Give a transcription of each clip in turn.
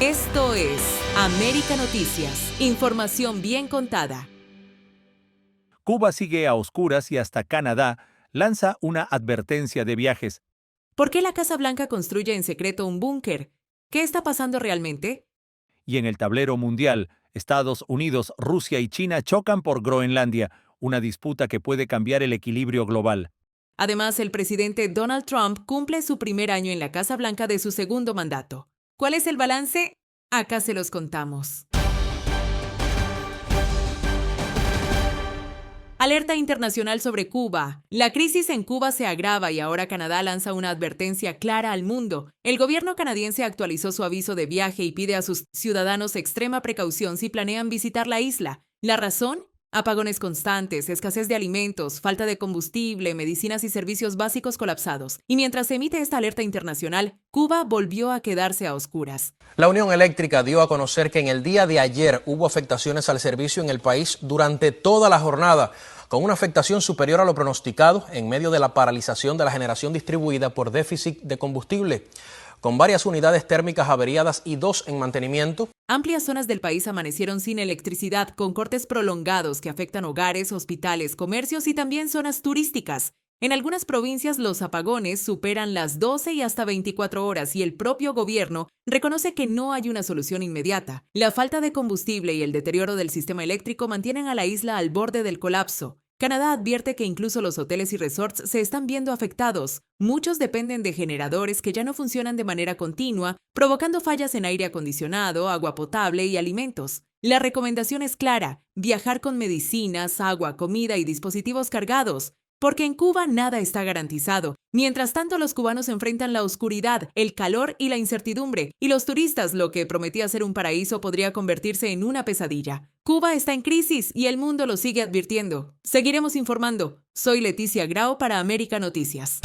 Esto es América Noticias, información bien contada. Cuba sigue a oscuras y hasta Canadá lanza una advertencia de viajes. ¿Por qué la Casa Blanca construye en secreto un búnker? ¿Qué está pasando realmente? Y en el tablero mundial, Estados Unidos, Rusia y China chocan por Groenlandia, una disputa que puede cambiar el equilibrio global. Además, el presidente Donald Trump cumple su primer año en la Casa Blanca de su segundo mandato. ¿Cuál es el balance? Acá se los contamos. Alerta internacional sobre Cuba. La crisis en Cuba se agrava y ahora Canadá lanza una advertencia clara al mundo. El gobierno canadiense actualizó su aviso de viaje y pide a sus ciudadanos extrema precaución si planean visitar la isla. ¿La razón? Apagones constantes, escasez de alimentos, falta de combustible, medicinas y servicios básicos colapsados. Y mientras se emite esta alerta internacional, Cuba volvió a quedarse a oscuras. La Unión Eléctrica dio a conocer que en el día de ayer hubo afectaciones al servicio en el país durante toda la jornada, con una afectación superior a lo pronosticado en medio de la paralización de la generación distribuida por déficit de combustible. Con varias unidades térmicas averiadas y 2 en mantenimiento. Amplias zonas del país amanecieron sin electricidad, con cortes prolongados que afectan hogares, hospitales, comercios y también zonas turísticas. En algunas provincias los apagones superan las 12 y hasta 24 horas y el propio gobierno reconoce que no hay una solución inmediata. La falta de combustible y el deterioro del sistema eléctrico mantienen a la isla al borde del colapso. Canadá advierte que incluso los hoteles y resorts se están viendo afectados. Muchos dependen de generadores que ya no funcionan de manera continua, provocando fallas en aire acondicionado, agua potable y alimentos. La recomendación es clara: viajar con medicinas, agua, comida y dispositivos cargados. Porque en Cuba nada está garantizado. Mientras tanto, los cubanos enfrentan la oscuridad, el calor y la incertidumbre, y los turistas, lo que prometía ser un paraíso, podría convertirse en una pesadilla. Cuba está en crisis y el mundo lo sigue advirtiendo. Seguiremos informando. Soy Leticia Grau para América Noticias.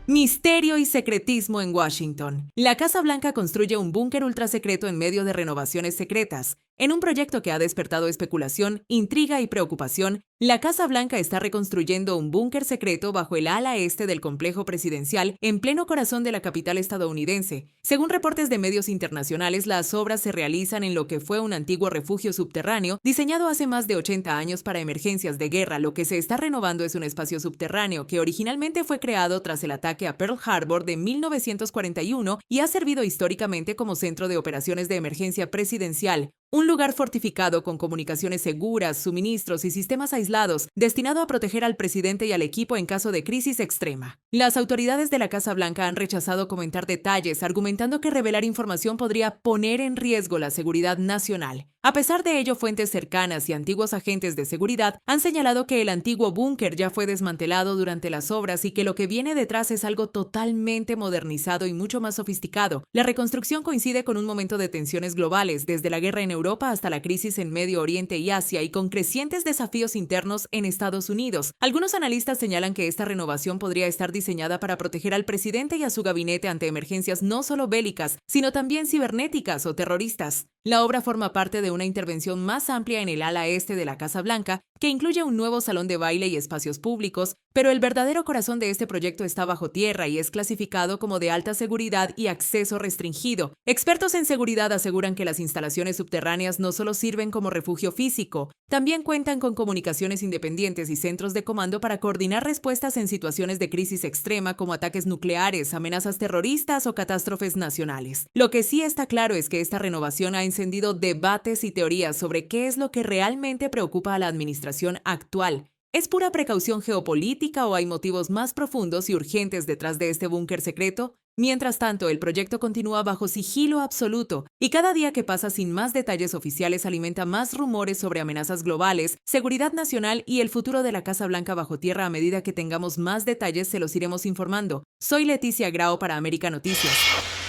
Misterio y secretismo en Washington. La Casa Blanca construye un búnker ultrasecreto en medio de renovaciones secretas. En un proyecto que ha despertado especulación, intriga y preocupación, la Casa Blanca está reconstruyendo un búnker secreto bajo el ala este del complejo presidencial en pleno corazón de la capital estadounidense. Según reportes de medios internacionales, las obras se realizan en lo que fue un antiguo refugio subterráneo diseñado hace más de 80 años para emergencias de guerra. Lo que se está renovando es un espacio subterráneo que originalmente fue creado tras el ataque a Pearl Harbor de 1941 y ha servido históricamente como centro de operaciones de emergencia presidencial. Un lugar fortificado con comunicaciones seguras, suministros y sistemas aislados, destinado a proteger al presidente y al equipo en caso de crisis extrema. Las autoridades de la Casa Blanca han rechazado comentar detalles, argumentando que revelar información podría poner en riesgo la seguridad nacional. A pesar de ello, fuentes cercanas y antiguos agentes de seguridad han señalado que el antiguo búnker ya fue desmantelado durante las obras y que lo que viene detrás es algo totalmente modernizado y mucho más sofisticado. La reconstrucción coincide con un momento de tensiones globales, desde la guerra en Europa hasta la crisis en Medio Oriente y Asia, y con crecientes desafíos internos en Estados Unidos. Algunos analistas señalan que esta renovación podría estar diseñada para proteger al presidente y a su gabinete ante emergencias no solo bélicas, sino también cibernéticas o terroristas. La obra forma parte de una intervención más amplia en el ala este de la Casa Blanca, que incluye un nuevo salón de baile y espacios públicos, pero el verdadero corazón de este proyecto está bajo tierra y es clasificado como de alta seguridad y acceso restringido. Expertos en seguridad aseguran que las instalaciones subterráneas no solo sirven como refugio físico, también cuentan con comunicaciones independientes y centros de comando para coordinar respuestas en situaciones de crisis extrema como ataques nucleares, amenazas terroristas o catástrofes nacionales. Lo que sí está claro es que esta renovación ha encendido debates y teorías sobre qué es lo que realmente preocupa a la administración actual. ¿Es pura precaución geopolítica o hay motivos más profundos y urgentes detrás de este búnker secreto? Mientras tanto, el proyecto continúa bajo sigilo absoluto y cada día que pasa sin más detalles oficiales alimenta más rumores sobre amenazas globales, seguridad nacional y el futuro de la Casa Blanca bajo tierra. A medida que tengamos más detalles, se los iremos informando. Soy Leticia Grau para América Noticias.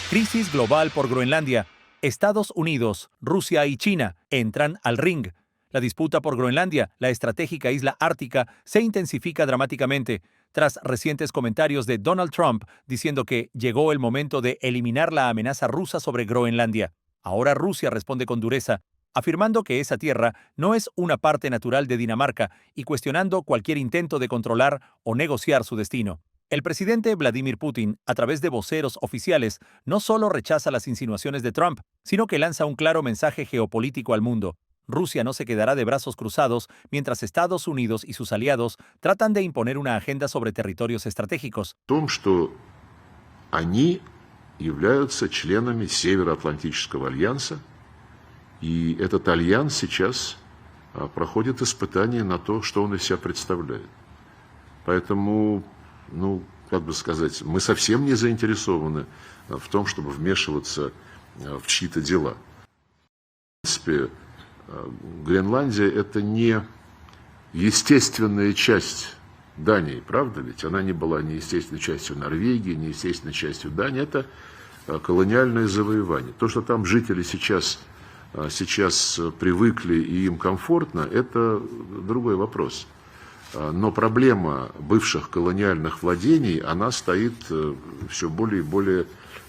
Crisis global por Groenlandia. Estados Unidos, Rusia y China entran al ring. La disputa por Groenlandia, la estratégica isla ártica, se intensifica dramáticamente tras recientes comentarios de Donald Trump diciendo que llegó el momento de eliminar la amenaza rusa sobre Groenlandia. Ahora Rusia responde con dureza, afirmando que esa tierra no es una parte natural de Dinamarca y cuestionando cualquier intento de controlar o negociar su destino. El presidente Vladimir Putin, a través de voceros oficiales, no solo rechaza las insinuaciones de Trump, sino que lanza un claro mensaje geopolítico al mundo. Rusia no se quedará de brazos cruzados mientras Estados Unidos y sus aliados tratan de imponer una agenda sobre territorios estratégicos. В том, что они являются членами Североатлантического альянса, и этот альянс сейчас проходит испытания на то, что он из себя представляет. Поэтому, как бы сказать, мы совсем не заинтересованы в том, чтобы вмешиваться в чьи-то дела. В принципе, Гренландия – это не естественная часть Дании, правда ведь? Она не была ни естественной частью Норвегии, ни естественной частью Дании. Это колониальное завоевание. То, что там жители сейчас привыкли и им комфортно, это другой вопрос. Но проблема бывших колониальных владений, она стоит все более и более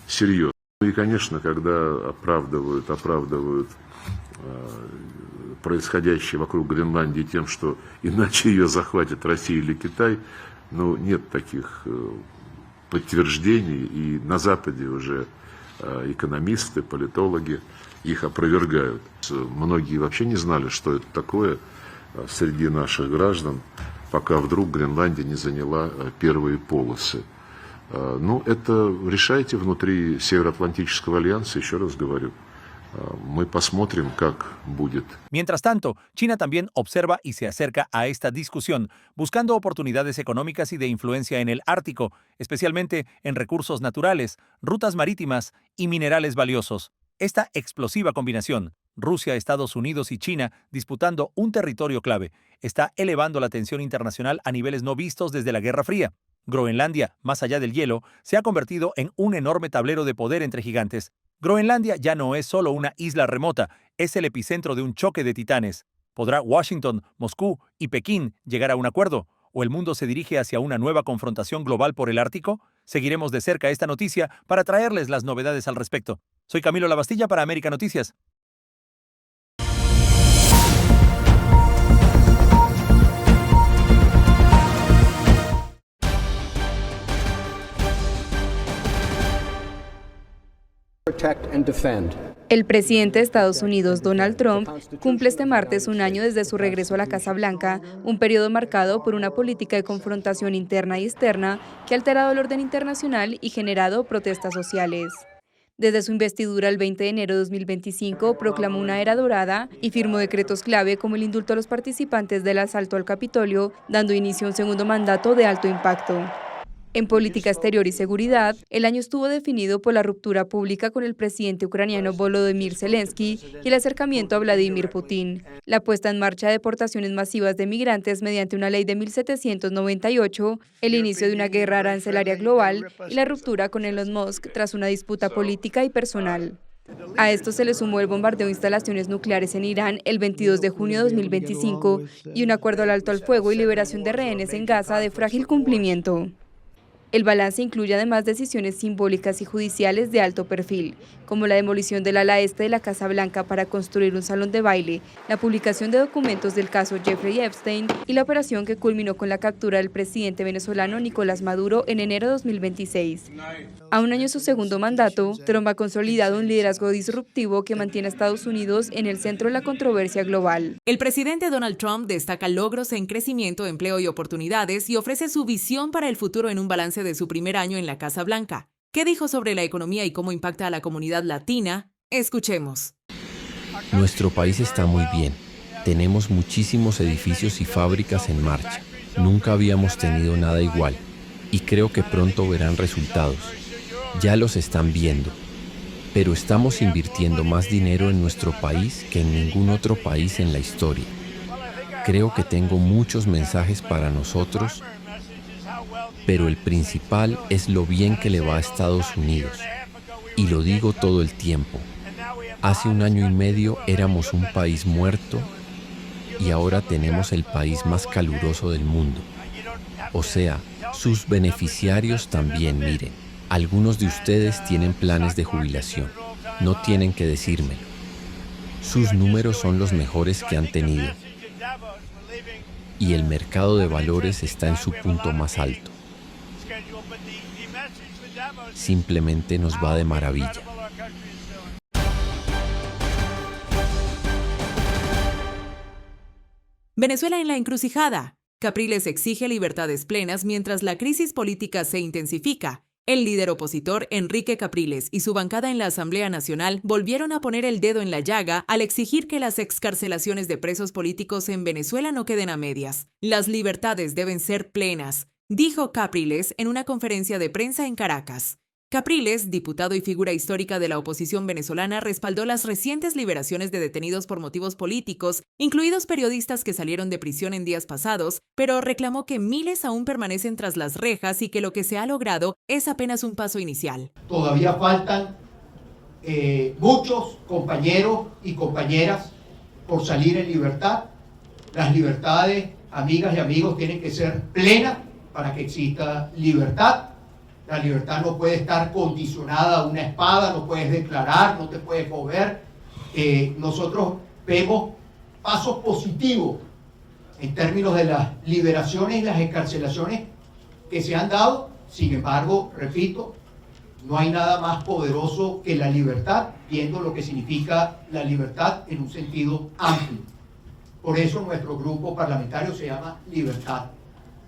серьезно. И, конечно, когда оправдывают происходящее вокруг Гренландии тем, что иначе ее захватит Россия или Китай, нет таких подтверждений, и на Западе уже экономисты, политологи их опровергают. Многие вообще не знали, что это такое среди наших граждан, пока вдруг Гренландия не заняла первые полосы. Это решайте внутри Североатлантического альянса, еще раз говорю. Мы посмотрим, как будет. Mientras tanto, China también observa y se acerca a esta discusión, buscando oportunidades económicas y de influencia en el Ártico, especialmente en recursos naturales, rutas marítimas y minerales valiosos. Esta explosiva combinación, Rusia, Estados Unidos y China disputando un territorio clave, está elevando la tensión internacional a niveles no vistos desde la Guerra Fría. Groenlandia, más allá del hielo, se ha convertido en un enorme tablero de poder entre gigantes. Groenlandia ya no es solo una isla remota, es el epicentro de un choque de titanes. ¿Podrá Washington, Moscú y Pekín llegar a un acuerdo? ¿O el mundo se dirige hacia una nueva confrontación global por el Ártico? Seguiremos de cerca esta noticia para traerles las novedades al respecto. Soy Camilo Lavastilla para América Noticias. El presidente de Estados Unidos, Donald Trump, cumple este martes un año desde su regreso a la Casa Blanca, un periodo marcado por una política de confrontación interna y externa que ha alterado el orden internacional y generado protestas sociales. Desde su investidura el 20 de enero de 2025, proclamó una era dorada y firmó decretos clave como el indulto a los participantes del asalto al Capitolio, dando inicio a un segundo mandato de alto impacto. En política exterior y seguridad, el año estuvo definido por la ruptura pública con el presidente ucraniano Volodymyr Zelensky y el acercamiento a Vladimir Putin, la puesta en marcha de deportaciones masivas de migrantes mediante una ley de 1798, el inicio de una guerra arancelaria global y la ruptura con Elon Musk tras una disputa política y personal. A esto se le sumó el bombardeo de instalaciones nucleares en Irán el 22 de junio de 2025 y un acuerdo al alto al fuego y liberación de rehenes en Gaza de frágil cumplimiento. El balance incluye además decisiones simbólicas y judiciales de alto perfil, como la demolición del ala este de la Casa Blanca para construir un salón de baile, la publicación de documentos del caso Jeffrey Epstein y la operación que culminó con la captura del presidente venezolano Nicolás Maduro en enero de 2026. A un año de su segundo mandato, Trump ha consolidado un liderazgo disruptivo que mantiene a Estados Unidos en el centro de la controversia global. El presidente Donald Trump destaca logros en crecimiento, empleo y oportunidades y ofrece su visión para el futuro en un balance de su primer año en la Casa Blanca. ¿Qué dijo sobre la economía y cómo impacta a la comunidad latina? Escuchemos. Nuestro país está muy bien. Tenemos muchísimos edificios y fábricas en marcha. Nunca habíamos tenido nada igual. Y creo que pronto verán resultados. Ya los están viendo. Pero estamos invirtiendo más dinero en nuestro país que en ningún otro país en la historia. Creo que tengo muchos mensajes para nosotros, pero el principal es lo bien que le va a Estados Unidos. Y lo digo todo el tiempo. Hace un año y medio éramos un país muerto y ahora tenemos el país más caluroso del mundo. O sea, sus beneficiarios también, miren. Algunos de ustedes tienen planes de jubilación. No tienen que decírmelo. Sus números son los mejores que han tenido. Y el mercado de valores está en su punto más alto. simplemente nos va de maravilla. Venezuela en la encrucijada. Capriles exige libertades plenas mientras la crisis política se intensifica. El líder opositor, Enrique Capriles, y su bancada en la Asamblea Nacional volvieron a poner el dedo en la llaga al exigir que las excarcelaciones de presos políticos en Venezuela no queden a medias. Las libertades deben ser plenas, dijo Capriles en una conferencia de prensa en Caracas. Capriles, diputado y figura histórica de la oposición venezolana, respaldó las recientes liberaciones de detenidos por motivos políticos, incluidos periodistas que salieron de prisión en días pasados, pero reclamó que miles aún permanecen tras las rejas y que lo que se ha logrado es apenas un paso inicial. Todavía faltan muchos compañeros y compañeras por salir en libertad. Las libertades, amigas y amigos, tienen que ser plenas para que exista libertad. La libertad no puede estar condicionada a una espada, no puedes declarar, no te puedes mover. Nosotros vemos pasos positivos en términos de las liberaciones y las excarcelaciones que se han dado. Sin embargo, repito, no hay nada más poderoso que la libertad, viendo lo que significa la libertad en un sentido amplio. Por eso nuestro grupo parlamentario se llama Libertad.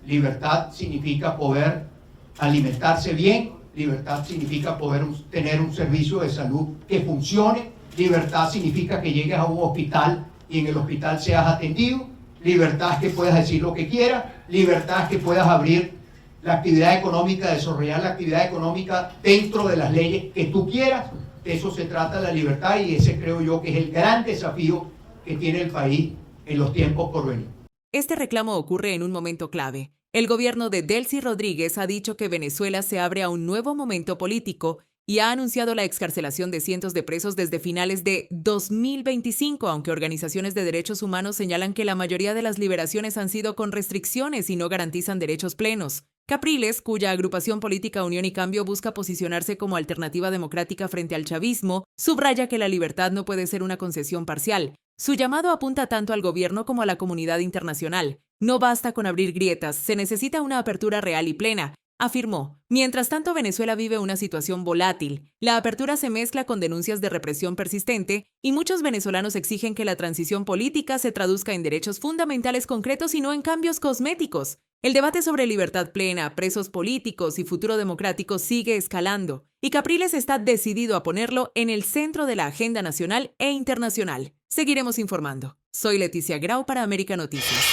Libertad significa poder alimentarse bien, libertad significa poder tener un servicio de salud que funcione, libertad significa que llegues a un hospital y en el hospital seas atendido, libertad es que puedas decir lo que quieras, libertad es que puedas abrir la actividad económica, desarrollar la actividad económica dentro de las leyes que tú quieras. De eso se trata la libertad y ese creo yo que es el gran desafío que tiene el país en los tiempos por venir. Este reclamo ocurre en un momento clave. El gobierno de Delcy Rodríguez ha dicho que Venezuela se abre a un nuevo momento político y ha anunciado la excarcelación de cientos de presos desde finales de 2025, aunque organizaciones de derechos humanos señalan que la mayoría de las liberaciones han sido con restricciones y no garantizan derechos plenos. Capriles, cuya agrupación política Unión y Cambio busca posicionarse como alternativa democrática frente al chavismo, subraya que la libertad no puede ser una concesión parcial. Su llamado apunta tanto al gobierno como a la comunidad internacional. No basta con abrir grietas, se necesita una apertura real y plena, afirmó. Mientras tanto, Venezuela vive una situación volátil. La apertura se mezcla con denuncias de represión persistente y muchos venezolanos exigen que la transición política se traduzca en derechos fundamentales concretos y no en cambios cosméticos. El debate sobre libertad plena, presos políticos y futuro democrático sigue escalando, y Capriles está decidido a ponerlo en el centro de la agenda nacional e internacional. Seguiremos informando. Soy Leticia Grau para América Noticias.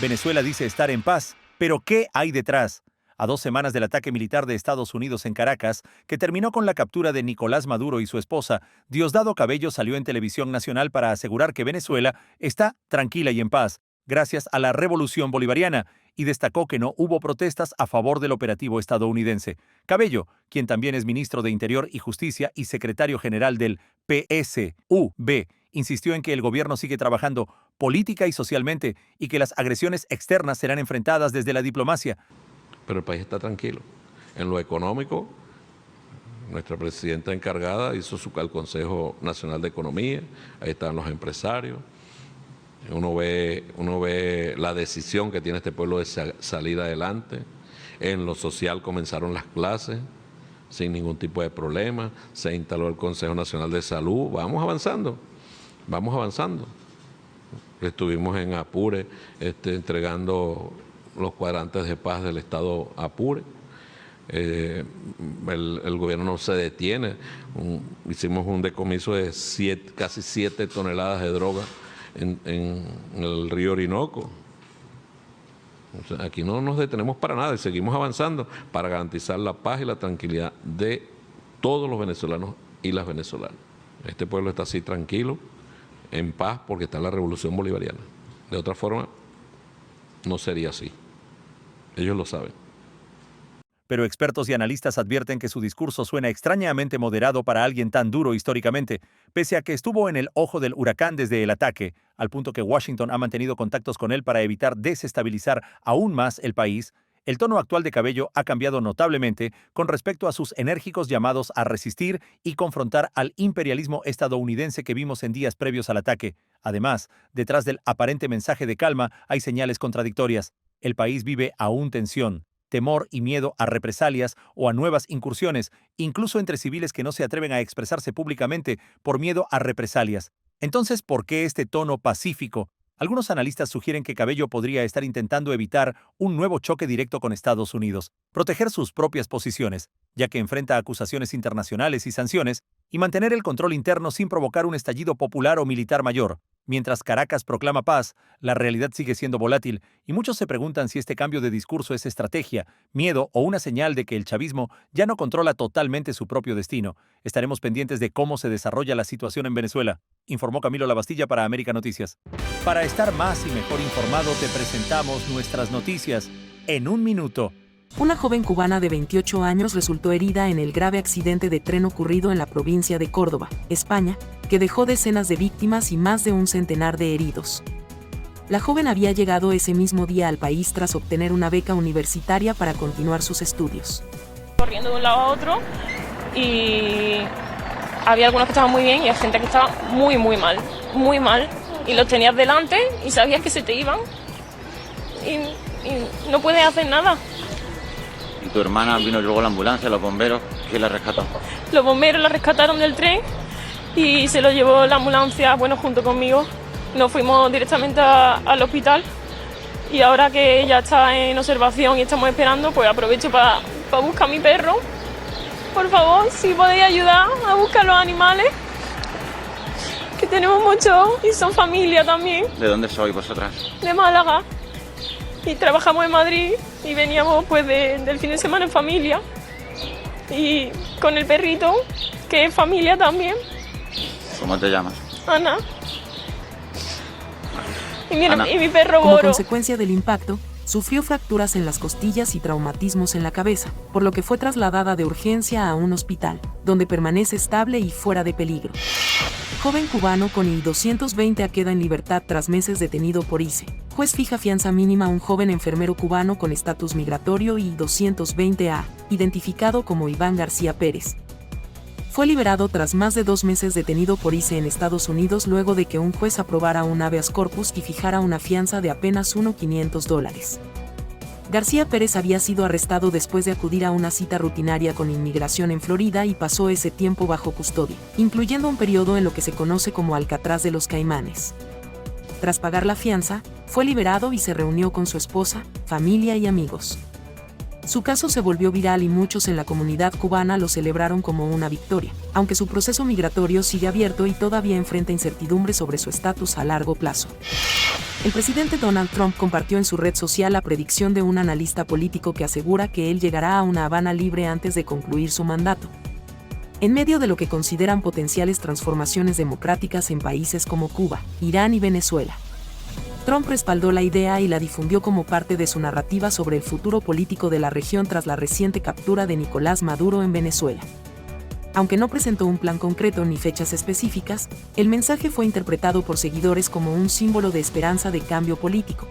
Venezuela dice estar en paz, pero ¿qué hay detrás? A 2 semanas del ataque militar de Estados Unidos en Caracas, que terminó con la captura de Nicolás Maduro y su esposa, Diosdado Cabello salió en televisión nacional para asegurar que Venezuela está tranquila y en paz, gracias a la revolución bolivariana, y destacó que no hubo protestas a favor del operativo estadounidense. Cabello, quien también es ministro de Interior y Justicia y secretario general del PSUV, insistió en que el gobierno sigue trabajando política y socialmente y que las agresiones externas serán enfrentadas desde la diplomacia. Pero el país está tranquilo. En lo económico, nuestra presidenta encargada hizo al Consejo Nacional de Economía, ahí están los empresarios. Uno ve la decisión que tiene este pueblo de salir adelante. En lo social comenzaron las clases sin ningún tipo de problema. Se instaló el Consejo Nacional de Salud. Vamos avanzando. Estuvimos en Apure entregando los cuadrantes de paz del estado Apure. El gobierno no se detiene. Hicimos un decomiso de casi 7 toneladas de droga en el río Orinoco. O sea, aquí no nos detenemos para nada y seguimos avanzando para garantizar la paz y la tranquilidad de todos los venezolanos y las venezolanas. Este pueblo está así tranquilo, en paz, porque está la revolución bolivariana. De otra forma, no sería así. Ellos lo saben. Pero expertos y analistas advierten que su discurso suena extrañamente moderado para alguien tan duro históricamente, pese a que estuvo en el ojo del huracán desde el ataque, al punto que Washington ha mantenido contactos con él para evitar desestabilizar aún más el país. El tono actual de Cabello ha cambiado notablemente con respecto a sus enérgicos llamados a resistir y confrontar al imperialismo estadounidense que vimos en días previos al ataque. Además, detrás del aparente mensaje de calma hay señales contradictorias. El país vive aún tensión. temor y miedo a represalias o a nuevas incursiones, incluso entre civiles que no se atreven a expresarse públicamente por miedo a represalias. Entonces, ¿por qué este tono pacífico? Algunos analistas sugieren que Cabello podría estar intentando evitar un nuevo choque directo con Estados Unidos, proteger sus propias posiciones, ya que enfrenta acusaciones internacionales y sanciones, y mantener el control interno sin provocar un estallido popular o militar mayor. Mientras Caracas proclama paz, la realidad sigue siendo volátil y muchos se preguntan si este cambio de discurso es estrategia, miedo o una señal de que el chavismo ya no controla totalmente su propio destino. Estaremos pendientes de cómo se desarrolla la situación en Venezuela, informó Camilo Labastilla para América Noticias. Para estar más y mejor informado te presentamos nuestras noticias en un minuto. Una joven cubana de 28 años resultó herida en el grave accidente de tren ocurrido en la provincia de Córdoba, España, que dejó decenas de víctimas y más de un centenar de heridos. La joven había llegado ese mismo día al país tras obtener una beca universitaria para continuar sus estudios. Corriendo de un lado a otro y había algunos que estaban muy bien y hay gente que estaba muy mal, muy mal. Y los tenías delante y sabías que se te iban y no puedes hacer nada. ¿Y tu hermana vino luego la ambulancia, los bomberos? ¿Quién la rescató? Los bomberos la rescataron del tren y se lo llevó la ambulancia, junto conmigo. Nos fuimos directamente al hospital y ahora que ella está en observación y estamos esperando, pues aprovecho para buscar a mi perro. Por favor, si podéis ayudar a buscar los animales, que tenemos muchos y son familia también. ¿De dónde sois vosotras? De Málaga. Y trabajamos en Madrid y veníamos del fin de semana en familia. Y con el perrito, que es familia también. ¿Cómo te llamas? Ana. Ana. Y mi perro Como Boro. consecuencia del impacto, sufrió fracturas en las costillas y traumatismos en la cabeza, por lo que fue trasladada de urgencia a un hospital, donde permanece estable y fuera de peligro. Joven cubano con I-220A queda en libertad tras meses detenido por ICE. Juez fija fianza mínima a un joven enfermero cubano con estatus migratorio I-220A, identificado como Iván García Pérez. Fue liberado tras más de 2 meses detenido por ICE en Estados Unidos luego de que un juez aprobara un habeas corpus y fijara una fianza de apenas $500. García Pérez había sido arrestado después de acudir a una cita rutinaria con inmigración en Florida y pasó ese tiempo bajo custodia, incluyendo un periodo en lo que se conoce como Alcatraz de los Caimanes. Tras pagar la fianza, fue liberado y se reunió con su esposa, familia y amigos. Su caso se volvió viral y muchos en la comunidad cubana lo celebraron como una victoria, aunque su proceso migratorio sigue abierto y todavía enfrenta incertidumbre sobre su estatus a largo plazo. El presidente Donald Trump compartió en su red social la predicción de un analista político que asegura que él llegará a una Habana libre antes de concluir su mandato. En medio de lo que consideran potenciales transformaciones democráticas en países como Cuba, Irán y Venezuela, Trump respaldó la idea y la difundió como parte de su narrativa sobre el futuro político de la región tras la reciente captura de Nicolás Maduro en Venezuela. Aunque no presentó un plan concreto ni fechas específicas, el mensaje fue interpretado por seguidores como un símbolo de esperanza de cambio político,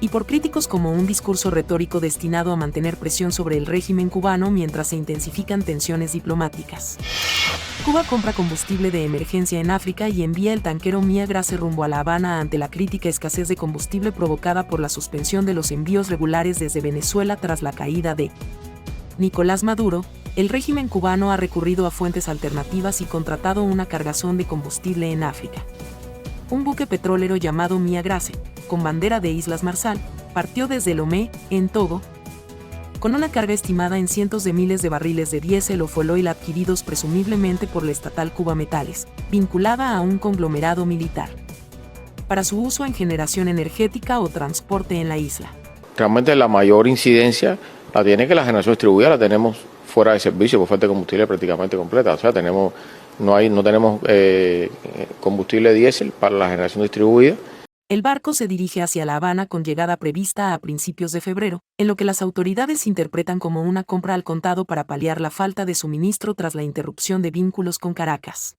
y por críticos como un discurso retórico destinado a mantener presión sobre el régimen cubano mientras se intensifican tensiones diplomáticas. Cuba compra combustible de emergencia en África y envía el tanquero Mia Grace rumbo a La Habana ante la crítica escasez de combustible provocada por la suspensión de los envíos regulares desde Venezuela tras la caída de Nicolás Maduro. El régimen cubano ha recurrido a fuentes alternativas y contratado una cargazón de combustible en África. Un buque petrolero llamado Mia Grace, con bandera de Islas Marshall, partió desde Lomé, en Togo, con una carga estimada en cientos de miles de barriles de diésel o fuel oil adquiridos presumiblemente por la estatal Cuba Metales, vinculada a un conglomerado militar, para su uso en generación energética o transporte en la isla. Realmente la mayor incidencia la tiene que la generación distribuida la tenemos fuera de servicio por falta de combustible prácticamente completa. O sea, no tenemos combustible diésel para la generación distribuida. El barco se dirige hacia La Habana con llegada prevista a principios de febrero, en lo que las autoridades interpretan como una compra al contado para paliar la falta de suministro tras la interrupción de vínculos con Caracas.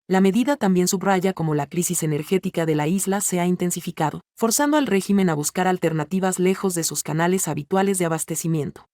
La medida también subraya cómo la crisis energética de la isla se ha intensificado, forzando al régimen a buscar alternativas lejos de sus canales habituales de abastecimiento.